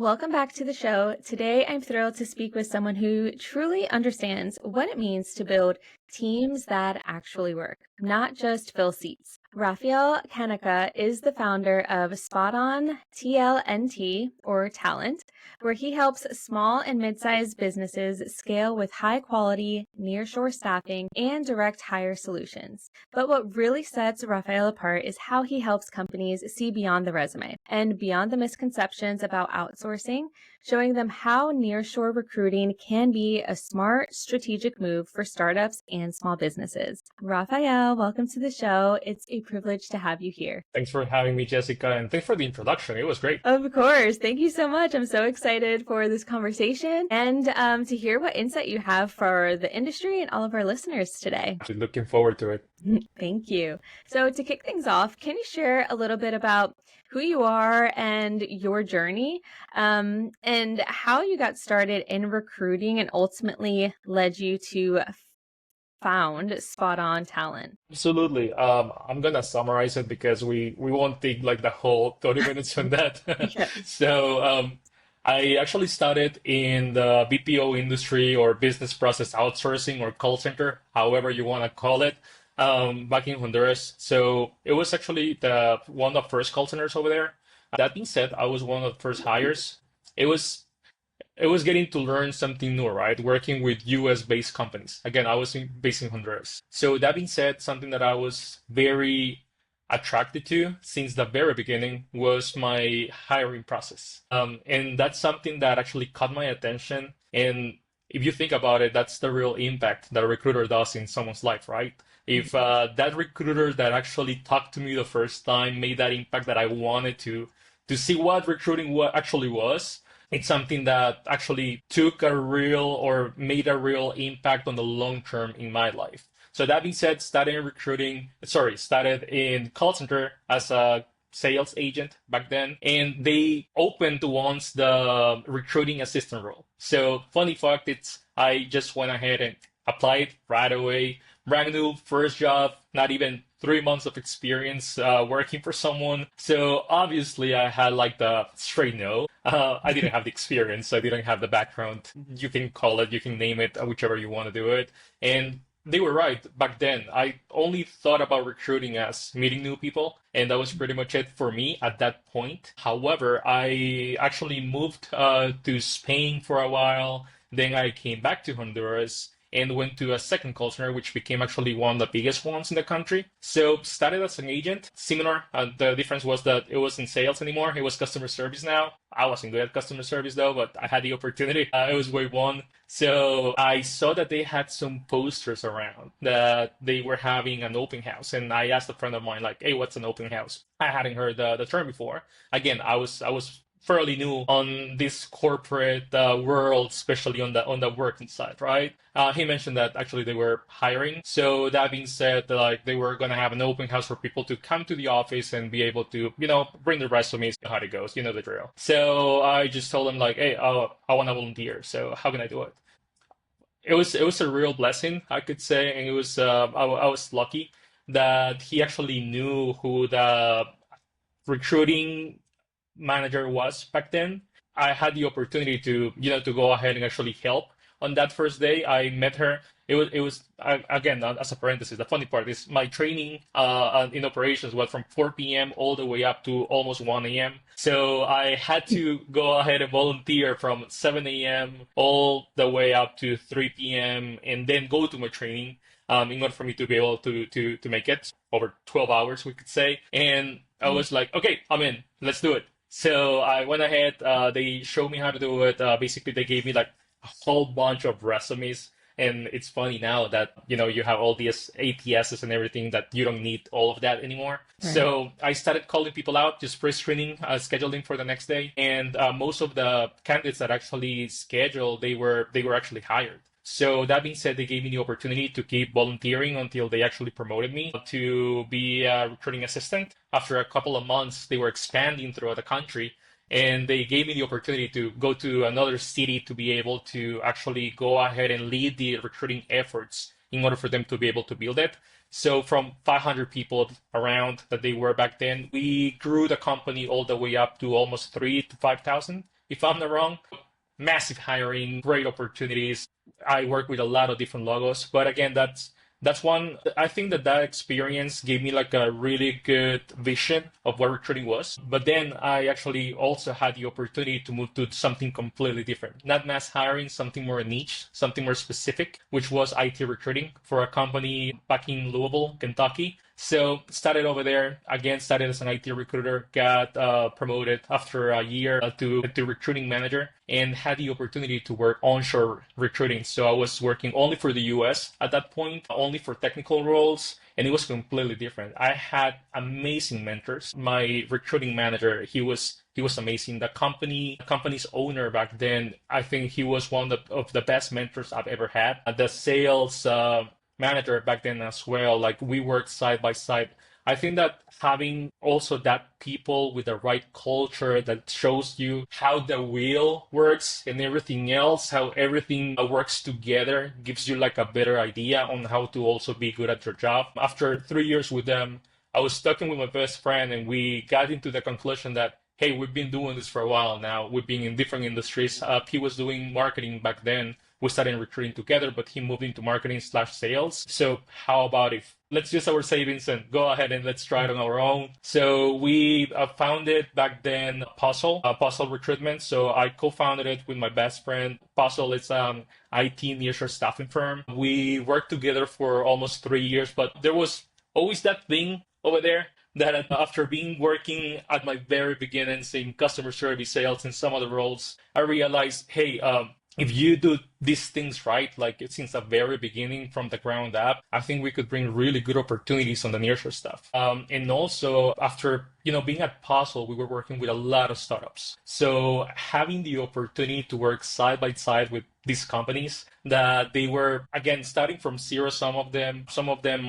Welcome back to the show. Today, I'm thrilled to speak with someone who truly understands what it means to build teams that actually work, not just fill seats. Rafael Canaca is the founder of SpotOn TLNT, or Talent, where he helps small and mid-sized businesses scale with high-quality nearshore staffing and direct hire solutions. But what really sets Rafael apart is how he helps companies see beyond the resume and beyond the misconceptions about outsourcing, showing them how nearshore recruiting can be a smart, strategic move for startups and small businesses. Rafael, welcome to the show. It's a privilege to have you here. Thanks for having me, Jessica, and thanks for the introduction. It was great. Of course. Thank you so much. I'm so excited for this conversation and to hear what insight you have for the industry and all of our listeners today. I'm looking forward to it. Thank you. So to kick things off, can you share a little bit about who you are and your journey, and how you got started in recruiting and ultimately led you to found SpotOn Talent? Absolutely. I'm gonna summarize it because we won't take like the whole 30 minutes on that. Yeah. So I actually started in the BPO industry or business process outsourcing or call center, however you want to call it, back in Honduras. So it was actually the one of the first call centers over there. That being said, I was one of the first hires. It was it was getting to learn something new, right? Working with US based companies. Again, based in Honduras. So that being said, something that I was very attracted to since the very beginning was my hiring process. And that's something that actually caught my attention. And if you think about it, that's the real impact that a recruiter does in someone's life, right? If that recruiter that actually talked to me the first time made that impact that I wanted to see what recruiting actually was, it's something that actually took a real or made a real impact on the long term in my life. So that being said, started in call center as a sales agent back then, and they opened once the recruiting assistant role. So funny fact, I just went ahead and applied right away. Brand new first job, not even 3 months of experience working for someone. So obviously I had like the straight no. I didn't have the experience. I didn't have the background. You can call it, you can name it, whichever you want to do it. And they were right. Back then, I only thought about recruiting as meeting new people, and that was pretty much it for me at that point. However, I actually moved to Spain for a while. Then I came back to Honduras and went to a second call center, which became actually one of the biggest ones in the country. So started as an agent, similar. The difference was that it wasn't sales anymore. It was customer service now. I wasn't good at customer service though, but I had the opportunity. It was wave one. So I saw that they had some posters around that they were having an open house. And I asked a friend of mine, like, hey, what's an open house? I hadn't heard the term before. Again, I was fairly new on this corporate world, especially on the working side, right? He mentioned that actually they were hiring. So that being said, like they were gonna have an open house for people to come to the office and be able to, bring their resumes, how it goes, you know the drill. So I just told him like, hey, I want to volunteer. So how can I do it? It was a real blessing, I could say, and it was I was lucky that he actually knew who the recruiting manager was back then. I had the opportunity to go ahead and actually help on that first day. I met her. It was again, as a parenthesis. The funny part is my training in operations was from 4 p.m. all the way up to almost 1 a.m. So I had to go ahead and volunteer from 7 a.m. all the way up to 3 p.m. and then go to my training in order for me to be able to make it over 12 hours, we could say. And I was like, okay, I'm in. Let's do it. So I went ahead. They showed me how to do it. Basically, they gave me like a whole bunch of resumes. And it's funny now that, you have all these ATSs and everything that you don't need all of that anymore. Right. So I started calling people out, just pre-screening, scheduling for the next day. And most of the candidates that actually scheduled, they were actually hired. So that being said, they gave me the opportunity to keep volunteering until they actually promoted me to be a recruiting assistant. After a couple of months, they were expanding throughout the country, and they gave me the opportunity to go to another city to be able to actually go ahead and lead the recruiting efforts in order for them to be able to build it. So from 500 people around that they were back then, we grew the company all the way up to almost 3 to 5,000 if I'm not wrong. Massive hiring, great opportunities. I work with a lot of different logos, but again, that's one. I think that experience gave me like a really good vision of what recruiting was. But then I actually also had the opportunity to move to something completely different, not mass hiring, something more niche, something more specific, which was IT recruiting for a company back in Louisville, Kentucky. So started over there again, started as an IT recruiter, got promoted after a year to recruiting manager and had the opportunity to work onshore recruiting. So I was working only for the US at that point, only for technical roles, and it was completely different. I had amazing mentors. My recruiting manager, he was amazing. The company's owner back then, I think he was one of the best mentors I've ever had. The sales manager back then as well. Like we worked side by side. I think that having also that people with the right culture that shows you how the wheel works and everything else, how everything works together, gives you like a better idea on how to also be good at your job. After 3 years with them, I was talking with my best friend and we got into the conclusion that, hey, we've been doing this for a while now. We've been in different industries. He was doing marketing back then. We started recruiting together, but he moved into marketing slash sales. So how about if let's use our savings and go ahead and let's try it on our own. So we founded back then Puzzle Recruitment. So I co-founded it with my best friend. Puzzle is an IT nearshore staffing firm. We worked together for almost 3 years, but there was always that thing over there that after being working at my very beginnings in customer service, sales, and some other roles, I realized, hey, if you do these things right, like since the very beginning from the ground up, I think we could bring really good opportunities on the nearshore stuff. And also after, being at Puzzle, we were working with a lot of startups. So having the opportunity to work side by side with these companies that they were, again, starting from zero, some of them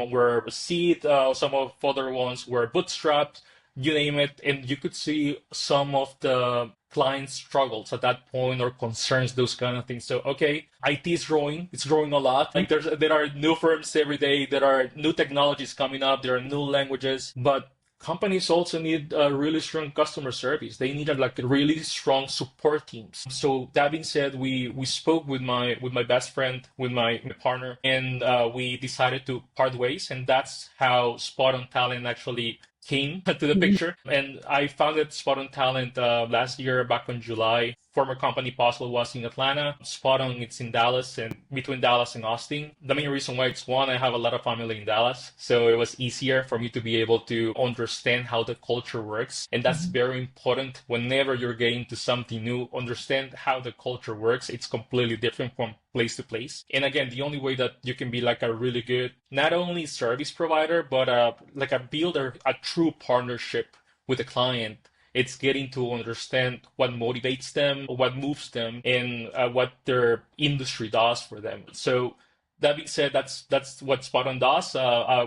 were seed, some of other ones were bootstrapped, you name it, and you could see some of the client struggles at that point or concerns, those kind of things. So, okay, IT is growing. It's growing a lot. Like there are new firms every day. There are new technologies coming up. There are new languages, but companies also need a really strong customer service. They need like really strong support teams. So that being said, we spoke with my best friend, with my partner, and we decided to part ways. And that's how SpotOn Talent actually came to the picture. And I founded SpotOn Talent last year, back in July. Former company Puzzle was in Atlanta. SpotOn, it's in Dallas, and between Dallas and Austin. The main reason why it's one, I have a lot of family in Dallas, so it was easier for me to be able to understand how the culture works. And that's very important whenever you're getting to something new. Understand how the culture works. It's completely different from place to place. And again, the only way that you can be like a really good, not only service provider, but like a builder, a true partnership with the client, it's getting to understand what motivates them, what moves them, and what their industry does for them. So that being said, that's what SpotOn does.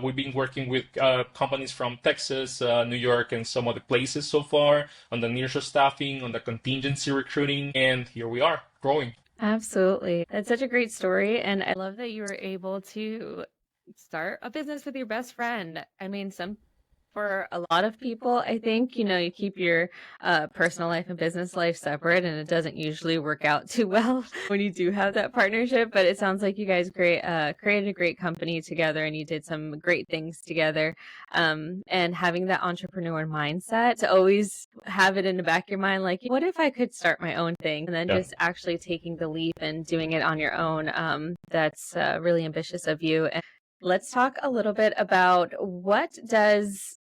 We've been working with companies from Texas, New York, and some other places so far on the nearshore staffing, on the contingency recruiting, and here we are growing. Absolutely. That's such a great story. And I love that you were able to start a business with your best friend. I mean, for a lot of people, I think, you keep your personal life and business life separate, and it doesn't usually work out too well when you do have that partnership. But it sounds like you guys created a great company together, and you did some great things together. And having that entrepreneur mindset to always have it in the back of your mind, like, what if I could start my own thing? And then Yeah. just actually taking the leap and doing it on your own. That's really ambitious of you. And let's talk a little bit about what does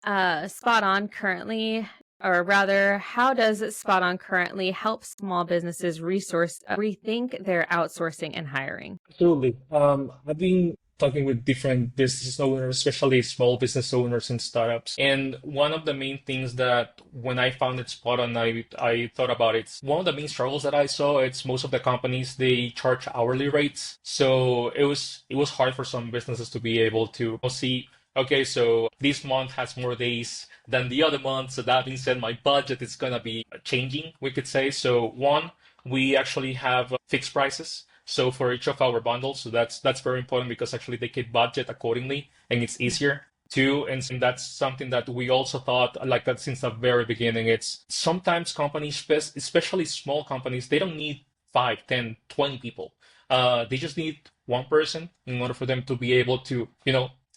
SpotOn currently, or rather, how does SpotOn currently help small businesses rethink their outsourcing and hiring? Absolutely. I've been talking with different business owners, especially small business owners and startups. And one of the main things that when I founded SpotOn, I thought about it. One of the main struggles that I saw, it's most of the companies, they charge hourly rates. So it was hard for some businesses to be able to see, okay, so this month has more days than the other month. So that being said, my budget is gonna be changing, we could say. So one, we actually have fixed prices. So for each of our bundles, so that's very important because actually they can budget accordingly and it's easier too. And that's something that we also thought like that since the very beginning. It's sometimes companies, especially small companies, they don't need 5, 10, 20 people. They just need one person in order for them to be able to,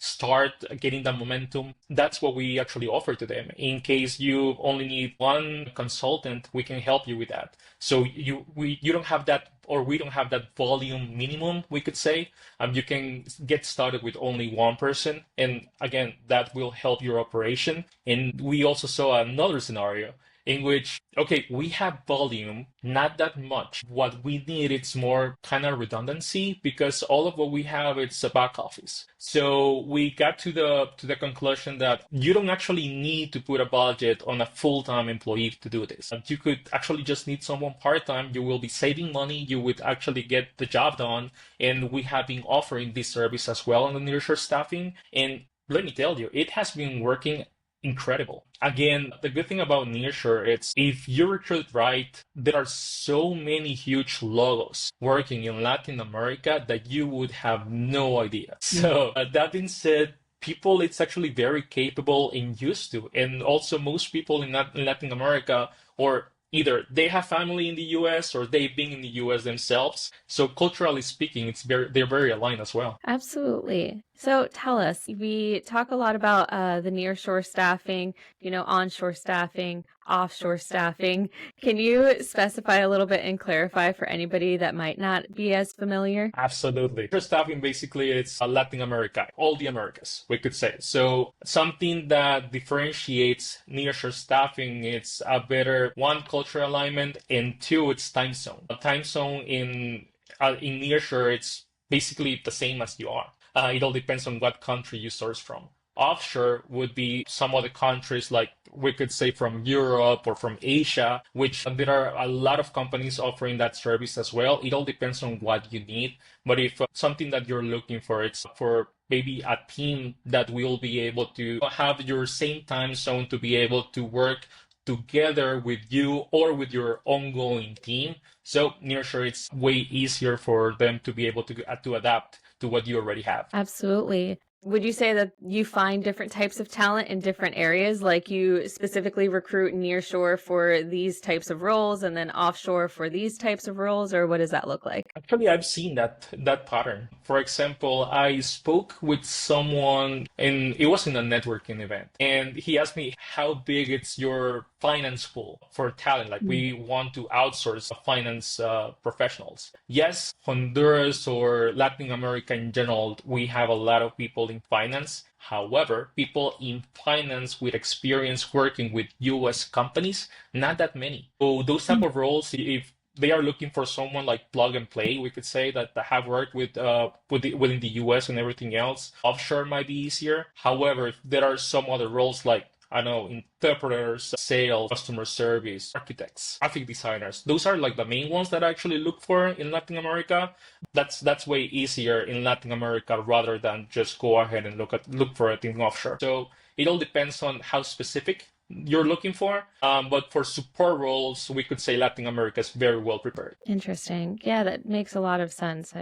start getting the momentum. That's what we actually offer to them. In case you only need one consultant, we can help you with that. So you don't have that, or we don't have that volume minimum, we could say. You can get started with only one person, and again, that will help your operation. And we also saw another scenario in which, okay, we have volume, not that much. What we need is more kind of redundancy because all of what we have it's a back office. So we got to the conclusion that you don't actually need to put a budget on a full-time employee to do this. You could actually just need someone part-time. You will be saving money. You would actually get the job done. And we have been offering this service as well on the nearshore staffing. And let me tell you, it has been working incredible. Again, the good thing about Nearshore is if you recruit right, there are so many huge logos working in Latin America that you would have no idea. So that being said, people it's actually very capable and used to. And also most people in Latin America or either they have family in the US or they've been in the US themselves. So culturally speaking, they're very aligned as well. Absolutely. So tell us, we talk a lot about the nearshore staffing, onshore staffing, offshore staffing. Can you specify a little bit and clarify for anybody that might not be as familiar? Absolutely. For staffing, basically, it's Latin America, all the Americas, we could say. So something that differentiates nearshore staffing, it's a better, one, cultural alignment, and two, it's time zone. A time zone in nearshore, it's basically the same as you are. It all depends on what country you source from. Offshore would be some other countries like we could say from Europe or from Asia, which there are a lot of companies offering that service as well. It all depends on what you need. But if something that you're looking for, it's for maybe a team that will be able to have your same time zone to be able to work together with you or with your ongoing team. So nearshore, it's way easier for them to be able to adapt to what you already have. Absolutely. Would you say that you find different types of talent in different areas? Like you specifically recruit nearshore for these types of roles and then offshore for these types of roles, or what does that look like? Actually, I've seen that pattern. For example, I spoke with someone and it was in a networking event, and he asked me how big it's your finance pool for talent. Like we want to outsource finance professionals. Yes, Honduras or Latin America in general, we have a lot of people in finance. However, people in finance with experience working with US companies, not that many. So those type of roles, if they are looking for someone like plug and play, we could say that have worked within the US and everything else. Offshore might be easier. However, if there are some other roles like I know interpreters, sales, customer service, architects, graphic designers. Those are like the main ones that I actually look for in Latin America. That's way easier in Latin America rather than just go ahead and look for it in offshore. So it all depends on how specific you're looking for. But for support roles, we could say Latin America is very well prepared. Interesting. Yeah, that makes a lot of sense.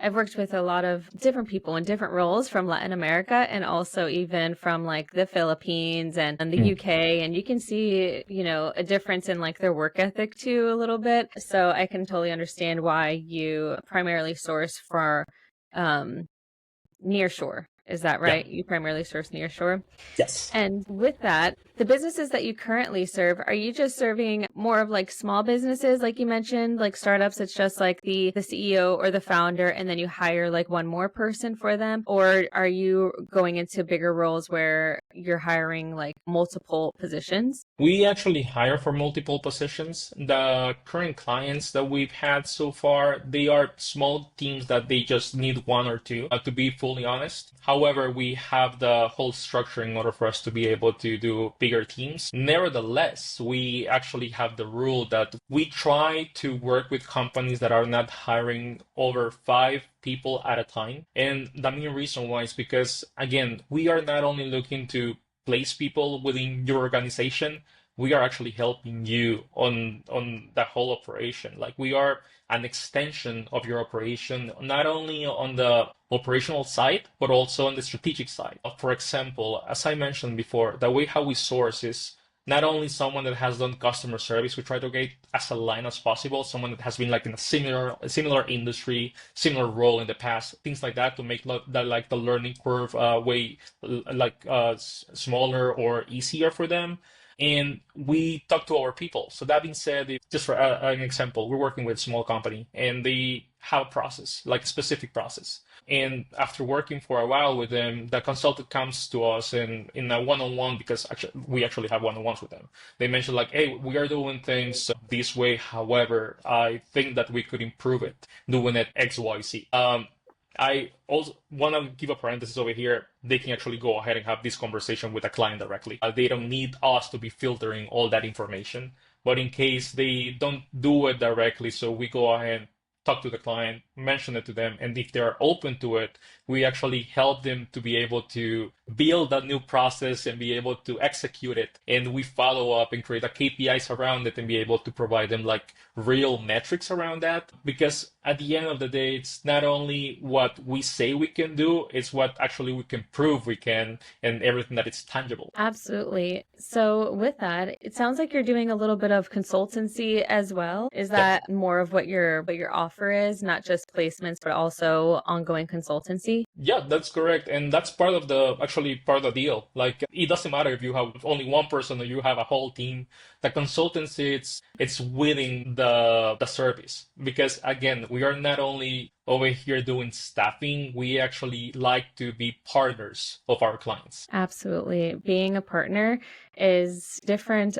I've worked with a lot of different people in different roles from Latin America and also even from like the Philippines and the UK. And you can see, a difference in like their work ethic too a little bit. So I can totally understand why you primarily source for nearshore. Is that right? Yeah. You primarily source nearshore? Yes. And with that, the businesses that you currently serve, are you just serving more of like small businesses, like you mentioned, like startups? It's just like the CEO or the founder, and then you hire like one more person for them? Or are you going into bigger roles where you're hiring like multiple positions? We actually hire for multiple positions. The current clients that we've had so far, they are small teams that they just need one or two, to be fully honest. However, we have the whole structure in order for us to be able to do bigger teams. Nevertheless, we actually have the rule that we try to work with companies that are not hiring over 5 people at a time. And the main reason why is because, again, we are not only looking to place people within your organization, we are actually helping you on that whole operation. Like we are an extension of your operation, not only on the operational side, but also on the strategic side. For example, as I mentioned before, the way how we source is not only someone that has done customer service, we try to get as aligned as possible, someone that has been like in a similar industry, similar role in the past, things like that to make that like the learning curve way smaller or easier for them. And we talk to our people. So that being said, if, just for an example, we're working with a small company and they have a process, like a specific process. And after working for a while with them, the consultant comes to us in a one-on-one because actually we actually have one-on-ones with them. They mention like, hey, we are doing things this way. However, I think that we could improve it doing it X, Y, Z. I also want to give a parenthesis over here. They can actually go ahead and have this conversation with a client directly. They don't need us to be filtering all that information. But in case they don't do it directly, so we go ahead, talk to the client, mention it to them, and if they're open to it, we actually help them to be able to build that new process and be able to execute it. And we follow up and create a KPIs around it and be able to provide them like real metrics around that. Because at the end of the day, it's not only what we say we can do, it's what actually we can prove we can and everything that it's tangible. Absolutely. So with that, it sounds like you're doing a little bit of consultancy as well. Is Yep. that more of what your offer is, not just placements, but also ongoing consultancy? Yeah, that's correct. And that's part of the actually part of the deal. Like it doesn't matter if you have only one person or you have a whole team. The consultancy it's within the service. Because again, we are not only over here doing staffing, we actually like to be partners of our clients. Absolutely. Being a partner is different.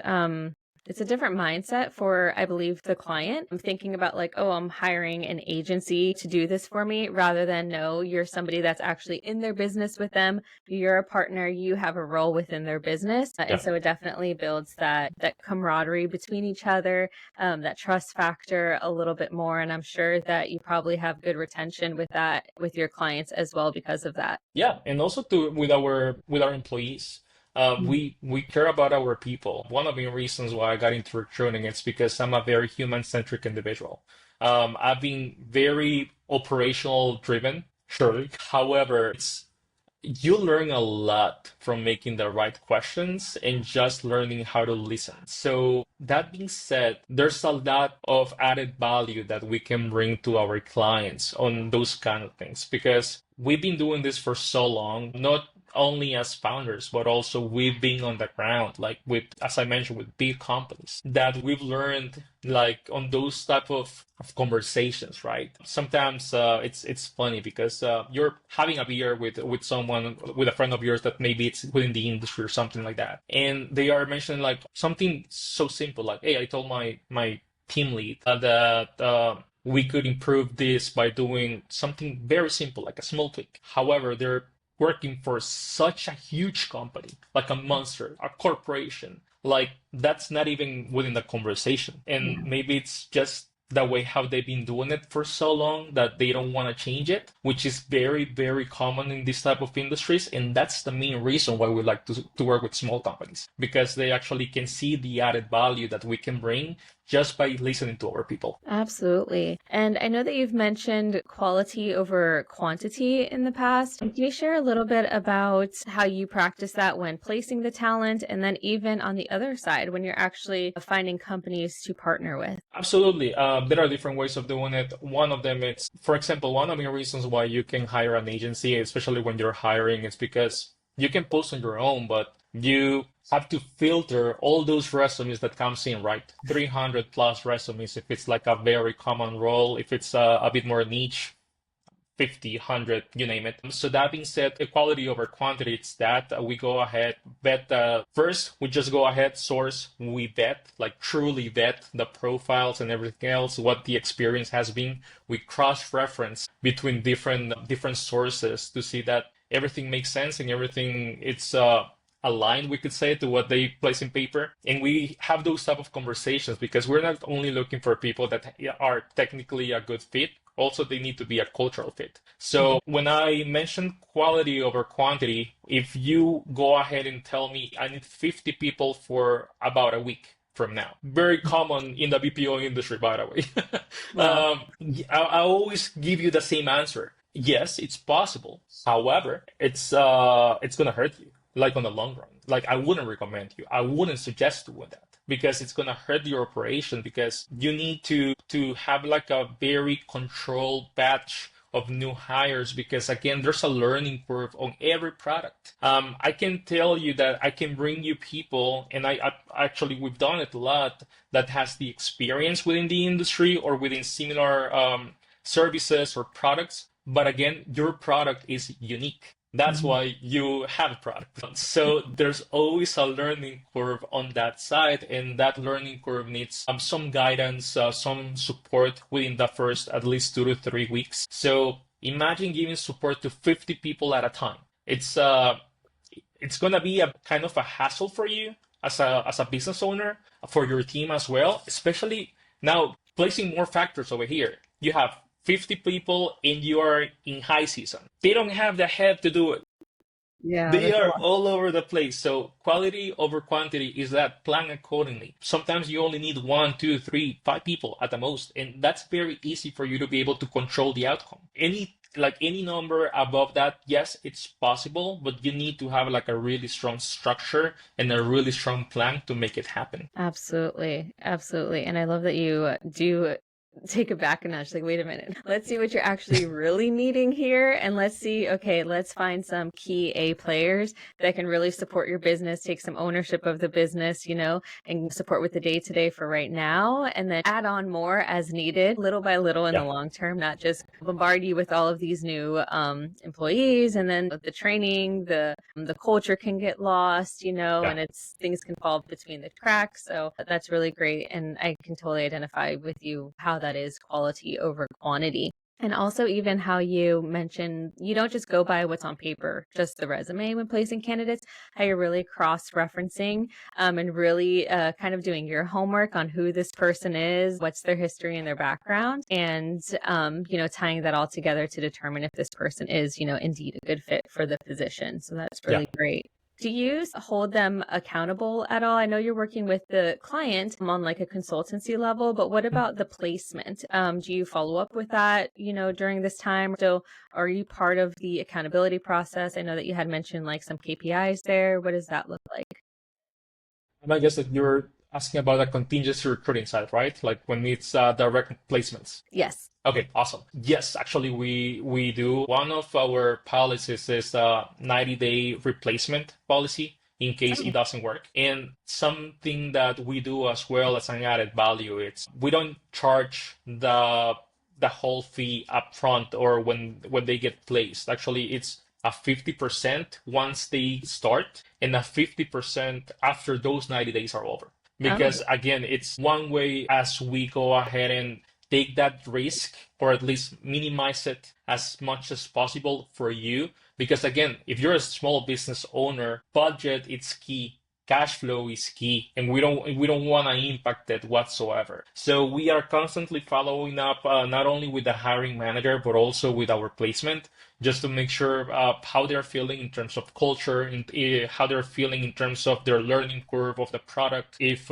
It's a different mindset for, I believe, the client. I'm thinking about like, oh, I'm hiring an agency to do this for me rather than no, you're somebody that's actually in their business with them. You're a partner, you have a role within their business. And Yeah. so it definitely builds that camaraderie between each other, that trust factor a little bit more. And I'm sure that you probably have good retention with that with your clients as well because of that. Yeah, and also to with our employees. We care about our people. One of the reasons why I got into recruiting is because I'm a very human-centric individual. I've been very operational driven, surely. However, it's you learn a lot from making the right questions and just learning how to listen. So that being said, there's a lot of added value that we can bring to our clients on those kind of things because we've been doing this for so long, not only as founders, but also we've been on the ground, like with, as I mentioned, with big companies that we've learned like on those type of conversations, right? Sometimes it's funny because you're having a beer with someone, with a friend of yours that maybe it's within the industry or something like that, and they are mentioning like something so simple like, "Hey, I told my team lead that." We could improve this by doing something very simple, like a small tweak. However, they're working for such a huge company, like a monster, a corporation. Like that's not even within the conversation. And maybe it's just the way how they've been doing it for so long that they don't want to change it, which is very, very common in this type of industries. And that's the main reason why we like to work with small companies, because they actually can see the added value that we can bring just by listening to our people. Absolutely. And I know that you've mentioned quality over quantity in the past. Can you share a little bit about how you practice that when placing the talent and then even on the other side when you're actually finding companies to partner with? Absolutely. There are different ways of doing it. One of them is, for example, one of the reasons why you can hire an agency, especially when you're hiring, is because you can post on your own, but you have to filter all those resumes that comes in, right? 300 plus resumes if it's like a very common role, if it's a bit more niche, 50, 100, you name it. So that being said, equality over quantity, it's that we go ahead, vet. First, we just go ahead, source, we vet, like truly vet the profiles and everything else, what the experience has been. We cross-reference between different sources to see that everything makes sense and everything it's aligned, we could say, to what they place in paper. And we have those type of conversations because we're not only looking for people that are technically a good fit, Also, they need to be a cultural fit. So when I mention quality over quantity, if you go ahead and tell me I need 50 people for about a week from now, very common in the BPO industry, by the way. Wow. I always give you the same answer. Yes, it's possible. However, it's gonna hurt you, like on the long run. Like I wouldn't recommend you. I wouldn't suggest doing that because it's gonna hurt your operation because you need to have like a very controlled batch of new hires because again there's a learning curve on every product. I can tell you that I can bring you people and I actually we've done it a lot that has the experience within the industry or within similar services or products. But again, your product is unique. That's Mhm. why you have a product. So there's always a learning curve on that side, and that learning curve needs some guidance, some support within the first at least 2 to 3 weeks. So imagine giving support to 50 people at a time. It's gonna be a kind of a hassle for you as a business owner, for your team as well, especially now placing more factors over here. You have 50 people and you are in high season. They don't have the head to do it. Yeah, They that's a are lot. all over the place. So quality over quantity is that plan accordingly. Sometimes you only need one, two, three, five people at the most, and that's very easy for you to be able to control the outcome. Any number above that, yes, it's possible, but you need to have like a really strong structure and a really strong plan to make it happen. Absolutely. Absolutely. And I love that you do take it back a notch. Like, wait a minute. Let's see what you're actually really needing here. And let's see, okay, let's find some key A players that can really support your business, take some ownership of the business, and support with the day to day for right now. And then add on more as needed, little by little in the Yeah, long term, not just bombard you with all of these new employees. And then the training, the culture can get lost, yeah. and it's things can fall between the cracks. So that's really great. And I can totally identify with you how that is quality over quantity. And also, even how you mentioned you don't just go by what's on paper, just the resume when placing candidates, how you're really cross referencing and really kind of doing your homework on who this person is, what's their history and their background, and, tying that all together to determine if this person is, indeed a good fit for the position. So that's Yeah. really great. Do you hold them accountable at all? I know you're working with the client on like a consultancy level, but what about the placement? Do you follow up with that, during this time? So are you part of the accountability process? I know that you had mentioned like some KPIs there. What does that look like? And I guess that you're asking about a contingency recruiting side, right? Like when it's direct placements. Yes. Okay, awesome. Yes, actually, we do. One of our policies is a 90-day replacement policy in case it Oh, doesn't work. And something that we do as well as an added value, it's we don't charge the whole fee upfront or when they get placed. Actually, it's a 50% once they start and a 50% after those 90 days are over. oh, Because again, it's one way as we go ahead and take that risk or at least minimize it as much as possible for you. Because again, if you're a small business owner, budget is key. Cash flow is key, and we don't want to impact it whatsoever. So we are constantly following up not only with the hiring manager but also with our placement, just to make sure how they're feeling in terms of culture and how they're feeling in terms of their learning curve of the product. If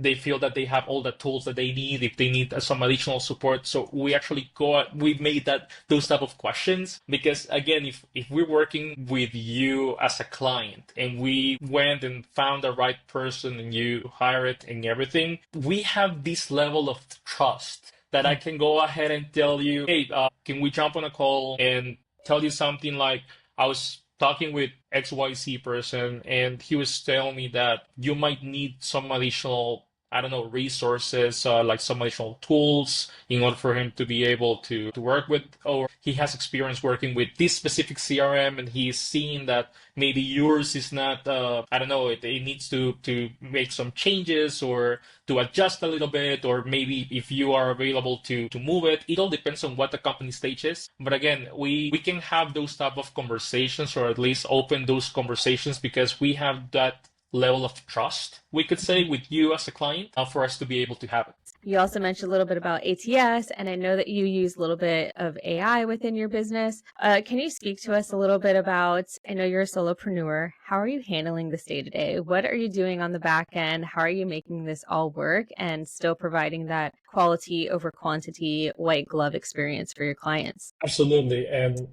they feel that they have all the tools that they need, if they need some additional support. So we actually we made those type of questions because again, if we're working with you as a client and we went and found the right person and you hire it and everything, we have this level of trust that I can go ahead and tell you, hey, can we jump on a call and tell you something like I was talking with XYZ person and he was telling me that you might need some additional, I don't know, resources, like some additional tools in order for him to be able to work with, or he has experience working with this specific CRM and he's seeing that maybe yours is not, I don't know, it needs to make some changes or to adjust a little bit, or maybe if you are available to move it. It all depends on what the company stage is. But again, we can have those type of conversations or at least open those conversations because we have that level of trust, we could say, with you as a client for us to be able to have it. You also mentioned a little bit about ATS, and I know that you use a little bit of AI within your business. Can you speak to us a little bit about, I know you're a solopreneur. How are you handling this day to day? What are you doing on the back end? How are you making this all work and still providing that quality over quantity white glove experience for your clients? Absolutely, and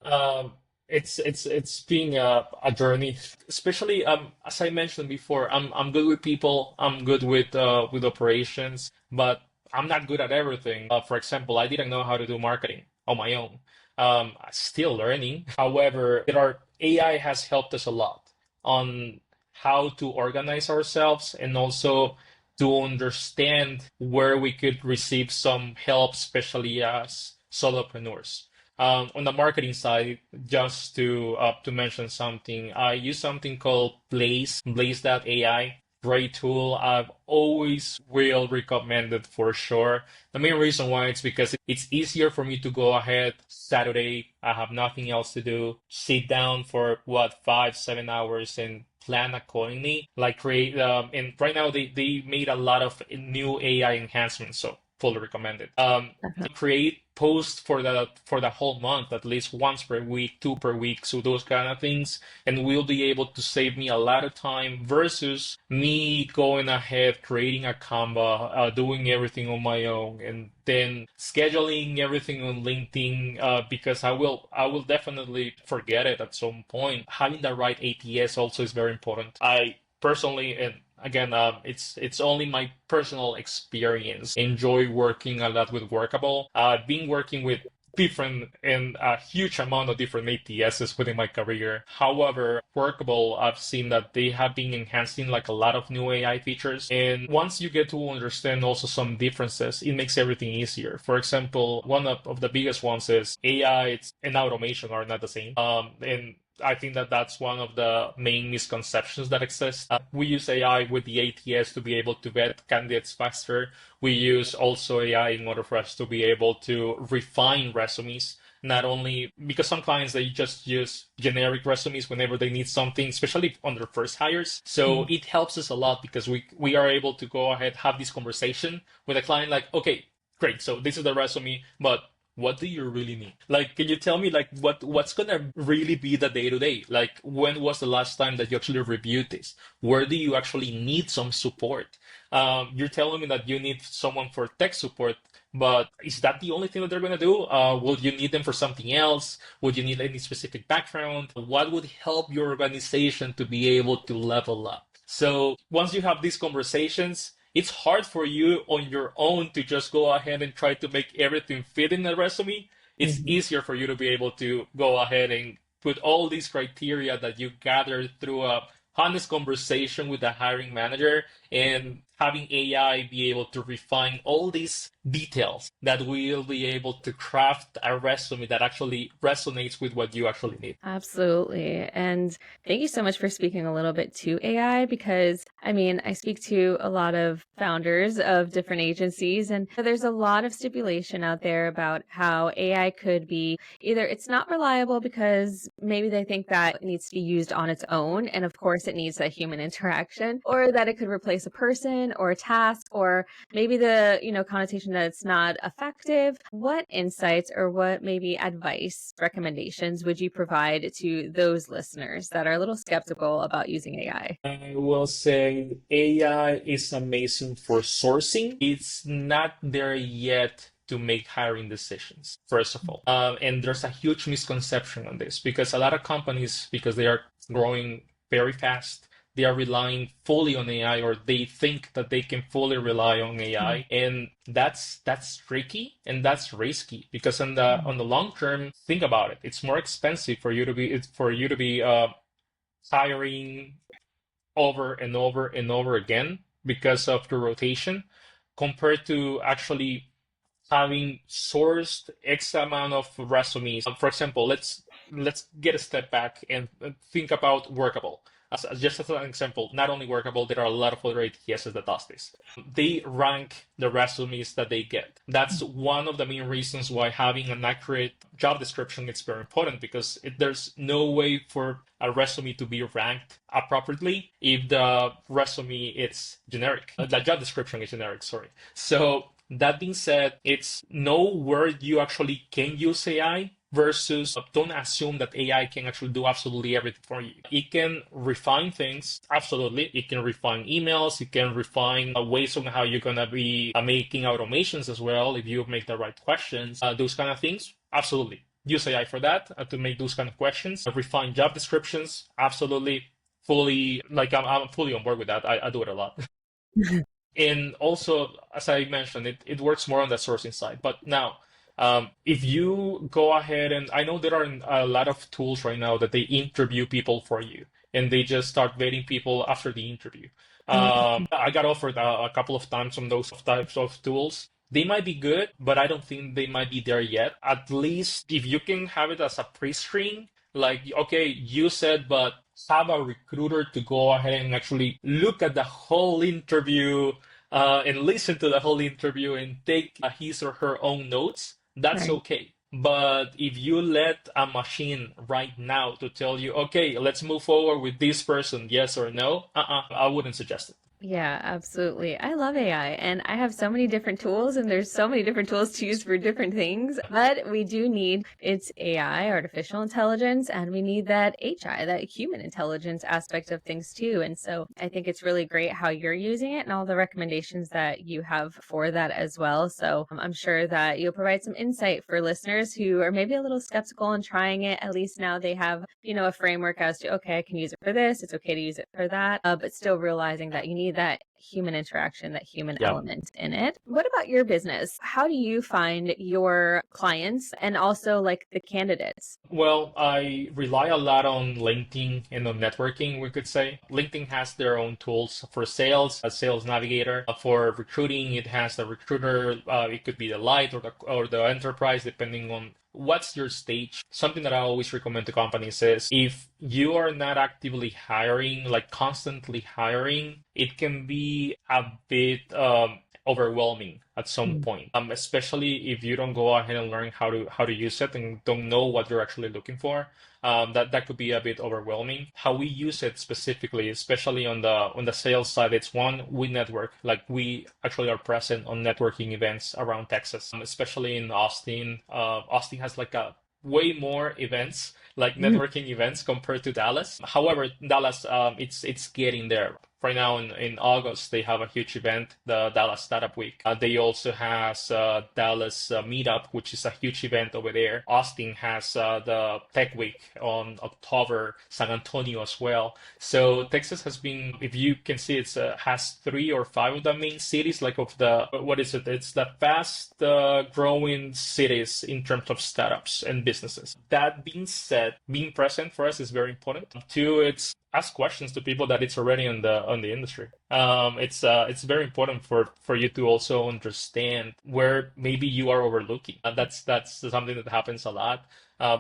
um, it's being a journey, especially as I mentioned before. I'm good with people. I'm good with operations, but I'm not good at everything. For example, I didn't know how to do marketing on my own. Still learning. However, AI has helped us a lot on how to organize ourselves and also to understand where we could receive some help, especially as solopreneurs. On the marketing side, just to mention something, I use something called Blaze.ai. Great tool. I've always will recommend it for sure. The main reason why it's because it's easier for me to go ahead Saturday. I have nothing else to do. Sit down for what 5, 7 hours and plan accordingly. Like create and right now they made a lot of new AI enhancements, so fully recommend it. Create posts for the whole month, at least once per week, two per week, so those kind of things, and will be able to save me a lot of time versus me going ahead creating a Canva, doing everything on my own, and then scheduling everything on LinkedIn because I will definitely forget it at some point. Having the right ATS also is very important. I personally, and again, it's only my personal experience. Enjoy working a lot with Workable. I've been working with different and a huge amount of different ATSs within my career. However, Workable, I've seen that they have been enhancing like a lot of new AI features. And once you get to understand also some differences, it makes everything easier. For example, one of the biggest ones is AI and automation are not the same. And I think that that's one of the main misconceptions that exist. We use AI with the ATS to be able to vet candidates faster. We use also AI in order for us to be able to refine resumes. Not only because some clients they just use generic resumes whenever they need something, especially on their first hires. So it helps us a lot because we are able to go ahead have this conversation with a client like, okay, great, so this is the resume, but what do you really need? Like, can you tell me like what's gonna really be the day to day? Like, when was the last time that you actually reviewed this? Where do you actually need some support? You're telling me that you need someone for tech support, but is that the only thing that they're gonna do? Will you need them for something else? Would you need any specific background? What would help your organization to be able to level up? So once you have these conversations, it's hard for you on your own to just go ahead and try to make everything fit in a resume. It's Mhm. easier for you to be able to go ahead and put all these criteria that you gathered through a honest conversation with the hiring manager and having AI be able to refine all these details that will be able to craft a resume that actually resonates with what you actually need. Absolutely. And thank you so much for speaking a little bit to AI because I mean, I speak to a lot of founders of different agencies, and there's a lot of stipulation out there about how AI could be either it's not reliable because maybe they think that it needs to be used on its own. And of course, it needs a human interaction, or that it could replace a person or a task, or maybe the, connotation that it's not effective. What insights or what maybe advice recommendations would you provide to those listeners that are a little skeptical about using AI? I will say AI is amazing for sourcing. It's not there yet to make hiring decisions, first of all. And there's a huge misconception on this because a lot of companies, because they are growing very fast, they are relying fully on AI or they think that they can fully rely on AI. And that's tricky and that's risky because on the long term, think about it. It's more expensive for you to be hiring over and over and over again because of the rotation compared to actually having sourced X amount of resumes. For example, let's get a step back and think about Workable. Just as an example, not only Workable, there are a lot of other ATSs that does this. They rank the resumes that they get. That's one of the main reasons why having an accurate job description is very important, because there's no way for a resume to be ranked appropriately if the resume is generic. The job description is generic, sorry. So that being said, it's know where you actually can use AI versus don't assume that AI can actually do absolutely everything for you. It can refine things, absolutely. It can refine emails. It can refine ways on how you're going to be making automations as well if you make the right questions. Those kind of things, absolutely. Use AI for that to make those kind of questions. Refine job descriptions, absolutely. Fully, like I'm fully on board with that. I do it a lot. And also, as I mentioned, it works more on the sourcing side. But now, if you go ahead and I know there are a lot of tools right now that they interview people for you and they just start vetting people after the interview. I got offered a couple of times on those types of tools. They might be good, but I don't think they might be there yet. At least if you can have it as a pre-screen, like, okay, you said, but have a recruiter to go ahead and actually look at the whole interview and listen to the whole interview and take his or her own notes, that's Right. okay. But if you let a machine right now to tell you, okay, let's move forward with this person, yes or no, I wouldn't suggest it. Yeah, absolutely. I love AI and I have so many different tools and there's so many different tools to use for different things, but we do need it's AI, artificial intelligence, and we need that HI, that human intelligence aspect of things too. And so I think it's really great how you're using it and all the recommendations that you have for that as well. So I'm sure that you'll provide some insight for listeners who are maybe a little skeptical in trying it. At least now they have, a framework as to, okay, I can use it for this. It's okay to use it for that. But still realizing that you need that human interaction, that human Yeah. element in it. What about your business? How do you find your clients and also like the candidates? Well, I rely a lot on LinkedIn and on networking, we could say. LinkedIn has their own tools for sales, a sales navigator. For recruiting, it has the recruiter. It could be the light or the enterprise, depending on what's your stage. Something that I always recommend to companies is if you are not actively hiring, like constantly hiring, it can be a bit overwhelming at some point, especially if you don't go ahead and learn how to use it and don't know what you're actually looking for. That could be a bit overwhelming. How we use it specifically, especially on the sales side, it's one, we network. Like we actually are present on networking events around Texas, especially in Austin. Austin has like a way more events, like Mm. networking events compared to Dallas. However, Dallas, it's getting there. Right now in August, they have a huge event, the Dallas Startup Week. They also has Dallas Meetup, which is a huge event over there. Austin has the Tech Week on October, San Antonio as well. So Texas has been, if you can see, it's has three or five of the main cities, like of the, what is it? It's the fast growing cities in terms of startups and businesses. That being said, being present for us is very important. Two, it's ask questions to people that it's already on the industry. It's very important for you to also understand where maybe you are overlooking. That's something that happens a lot.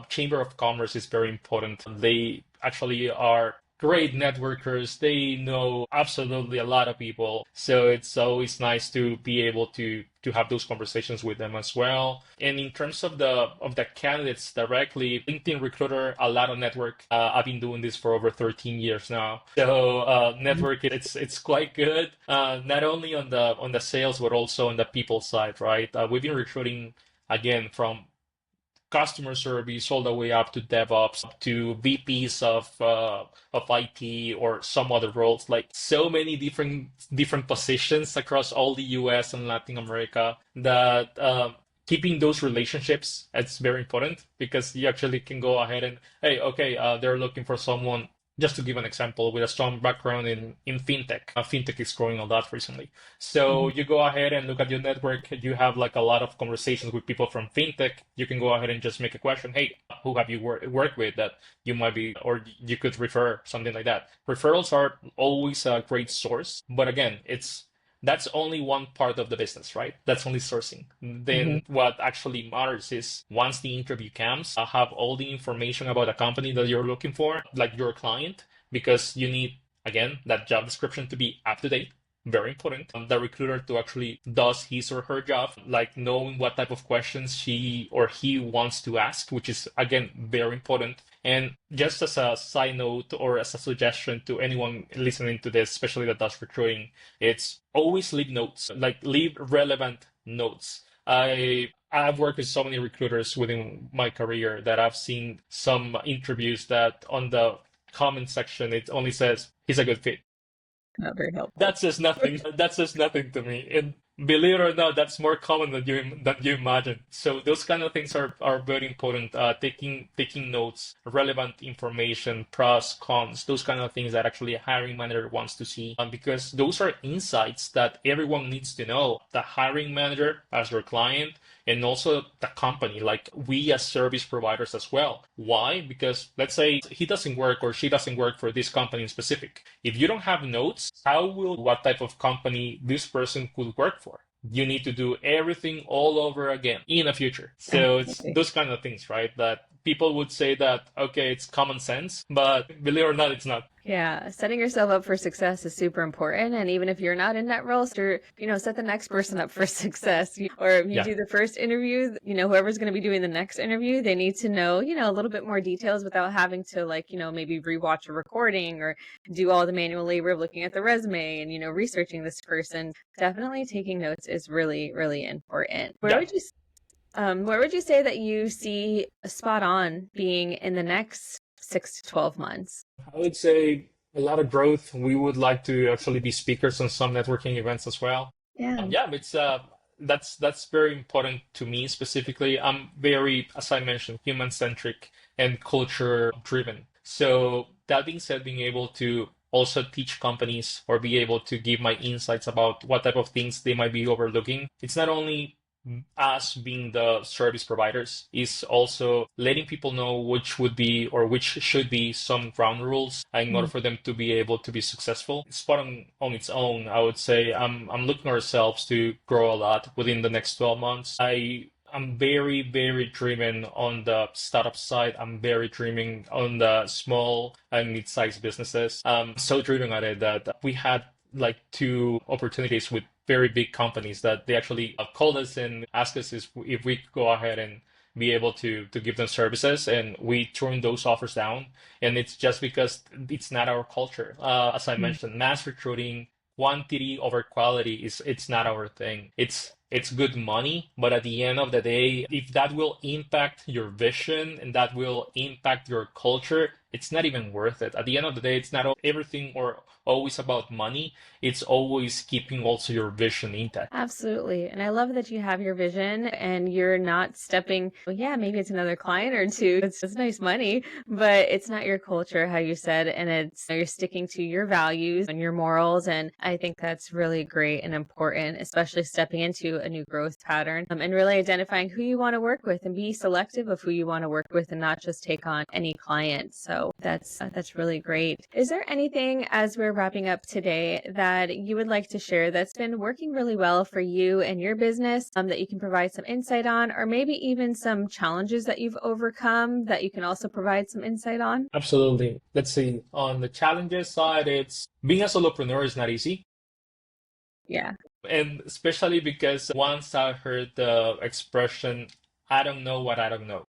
Chamber of Commerce is very important. They actually are great networkers. They know absolutely a lot of people. So it's always nice to be able to have those conversations with them as well. And in terms of the candidates directly, LinkedIn Recruiter, a lot of network. I've been doing this for over 13 years now. So network, it's quite good. Not only on the sales, but also on the people side, right? We've been recruiting again from customer service all the way up to DevOps, up to VPs of IT or some other roles, like so many different positions across all the US and Latin America that keeping those relationships, it's very important because you actually can go ahead and, hey, okay, they're looking for someone. Just to give an example, with a strong background in fintech, fintech is growing a lot recently. So Mhm. you go ahead and look at your network. You have like a lot of conversations with people from fintech. You can go ahead and just make a question. Hey, who have you worked with that you might be, or you could refer something like that. Referrals are always a great source, but again, that's only one part of the business, right? That's only sourcing. Mhm. Then what actually matters is once the interview comes, have all the information about the company that you're looking for, like your client, because you need, again, that job description to be up to date. Very important. The recruiter to actually does his or her job, like knowing what type of questions she or he wants to ask, which is again very important. And just as a side note or as a suggestion to anyone listening to this, especially that does recruiting, it's always leave notes, like leave relevant notes. I've worked with so many recruiters within my career that I've seen some interviews that on the comment section it only says he's a good fit. Not very helpful. That says nothing. That says nothing to me. And believe it or not, that's more common than you imagine. So those kind of things are very important. Taking notes, relevant information, pros, cons, those kind of things that actually a hiring manager wants to see. Because those are insights that everyone needs to know. The hiring manager as your client, and also the company, like we as service providers as well. Why? Because let's say he doesn't work or she doesn't work for this company in specific. If you don't have notes, how will what type of company this person could work for? You need to do everything all over again in the future. So it's Absolutely. those kind of things, right? That people would say that, okay, it's common sense, but believe it or not, it's not. Yeah, setting yourself up for success is super important. And even if you're not in that role, set the next person up for success. Or if you Yeah. do the first interview, whoever's going to be doing the next interview, they need to know, a little bit more details without having to maybe rewatch a recording or do all the manual labor of looking at the resume and, researching this person. Definitely taking notes is really, really important. Yeah. Where would you say that you see spot on being in the next 6 to 12 months? I would say a lot of growth. We would like to actually be speakers on some networking events as well. Yeah. Yeah, it's that's very important to me specifically. I'm very, as I mentioned, human centric and culture driven. So that being said, being able to also teach companies or be able to give my insights about what type of things they might be overlooking. It's not only us being the service providers, is also letting people know which would be or which should be some ground rules in order for them to be able to be successful. Spot on its own, I would say I'm looking ourselves to grow a lot within the next 12 months. I'm very, very driven on the startup side. I'm very driven on the small and mid-sized businesses. I'm so driven at it that we had like two opportunities with very big companies that they actually called us and asked us if we could go ahead and be able to give them services, and we turned those offers down. And it's just because it's not our culture. As I mentioned, mass recruiting, quantity over quality is it's not our thing. It's good money, but at the end of the day, if that will impact your vision and that will impact your culture, it's not even worth it. At the end of the day, it's not everything or always about money. It's always keeping also your vision intact. Absolutely. And I love that you have your vision and you're not stepping, well, yeah, maybe it's another client or two. It's nice money, but it's not your culture, how you said, and you're sticking to your values and your morals. And I think that's really great and important, especially stepping into a new growth pattern, and really identifying who you want to work with and be selective of who you want to work with and not just take on any client. So that's really great. Is there anything as we're wrapping up today that you would like to share that's been working really well for you and your business, that you can provide some insight on, or maybe even some challenges that you've overcome that you can also provide some insight on? Absolutely. Let's see. On the challenges side, it's being a solopreneur is not easy. Yeah. And especially because once I heard the expression, I don't know what I don't know.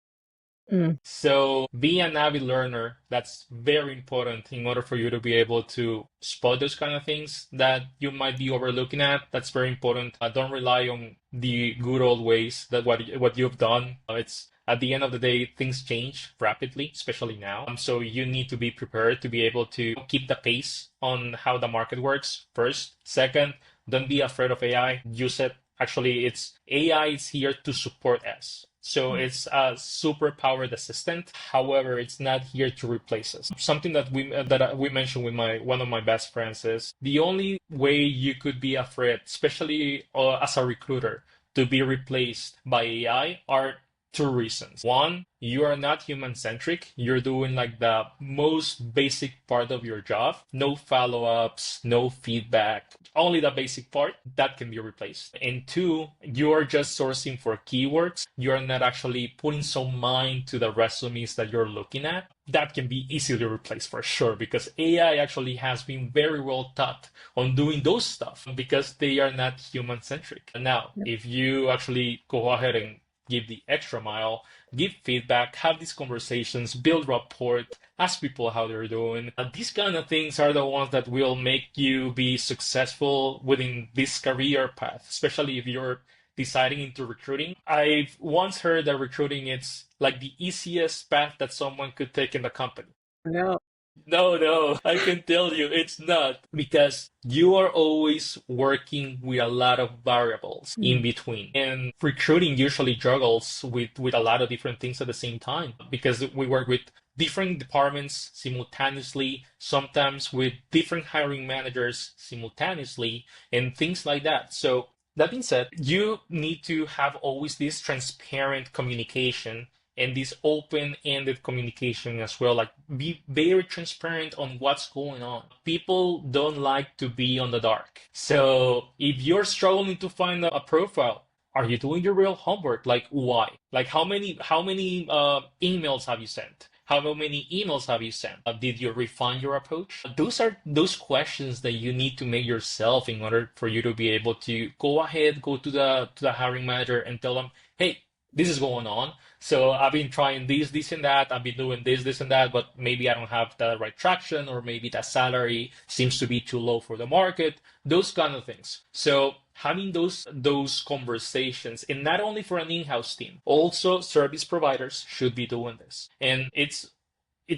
Mm. So being an avid learner, that's very important in order for you to be able to spot those kind of things that you might be overlooking at. That's very important. Don't rely on the good old ways that what you've done. It's at the end of the day, things change rapidly, especially now. So you need to be prepared to be able to keep the pace on how the market works first. Second, don't be afraid of AI. Use it. Actually, it's AI is here to support us. So it's a super powered assistant. However, it's not here to replace us. Something that we mentioned with my one of my best friends is the only way you could be afraid, especially as a recruiter, to be replaced by AI are two reasons. One, you are not human centric. You're doing like the most basic part of your job. No follow-ups, no feedback, only the basic part that can be replaced. And two, you are just sourcing for keywords. You're not actually putting some mind to the resumes that you're looking at. that can be easily replaced for sure because AI actually has been very well taught on doing those stuff because they are not human centric. Now, Yep. if you actually go ahead and give the extra mile, give feedback, have these conversations, build rapport, ask people how they're doing. These kind of things are the ones that will make you be successful within this career path, especially if you're deciding into recruiting. I've once heard that recruiting is like the easiest path that someone could take in the company. No. No, no, I can tell you it's not because you are always working with a lot of variables in between. And recruiting usually juggles with a lot of different things at the same time because we work with different departments simultaneously, sometimes with different hiring managers simultaneously, and things like that. So that being said, you need to have always this transparent communication and this open-ended communication as well. Like be very transparent on what's going on. People don't like to be on the dark. So if you're struggling to find a profile, are you doing your real homework? Like why? Like how many emails have you sent? How many emails have you sent? Did you refine your approach? Those are those questions that you need to make yourself in order for you to be able to go ahead, go to the hiring manager and tell them, hey, this is going on. So I've been trying this, and that. I've been doing this, and that, but maybe I don't have the right traction, or maybe that salary seems to be too low for the market. Those kind of things. So having those conversations, and not only for an in-house team, also service providers should be doing this. And it's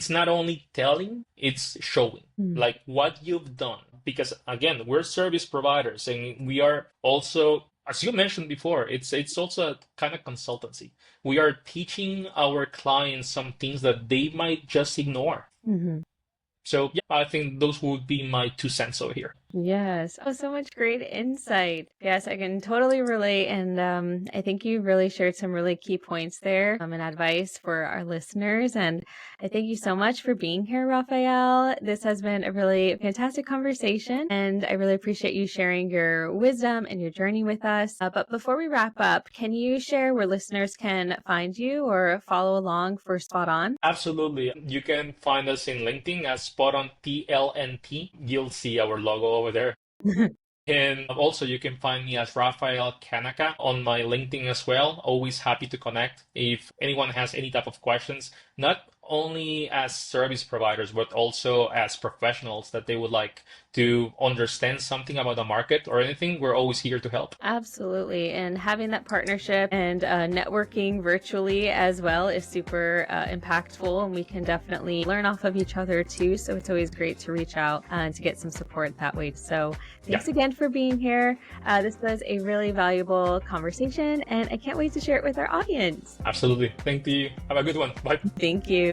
not only telling, it's showing like what you've done. Because again, we're service providers and we are also, as you mentioned before, it's also a kind of consultancy. We are teaching our clients some things that they might just ignore. So yeah, I think those would be my 2 cents over here. Yes. Oh, so much great insight. Yes, I can totally relate. And I think you really shared some really key points there and advice for our listeners. And I thank you so much for being here, Rafael. This has been a really fantastic conversation. And I really appreciate you sharing your wisdom and your journey with us. But before we wrap up, can you share where listeners can find you or follow along for Spot On? Absolutely. You can find us in LinkedIn as SpotOn TLNT. You'll see our logo over there. And also, you can find me as Rafael Canaca on my LinkedIn as well. Always happy to connect if anyone has any type of questions, not only as service providers, but also as professionals that they would like to understand something about the market or anything. We're always here to help. Absolutely. And having that partnership and networking virtually as well is super impactful. And we can definitely learn off of each other too. So it's always great to reach out and to get some support that way. So thanks again for being here. This was a really valuable conversation and I can't wait to share it with our audience. Absolutely. Thank you. Have a good one. Bye. Thank you.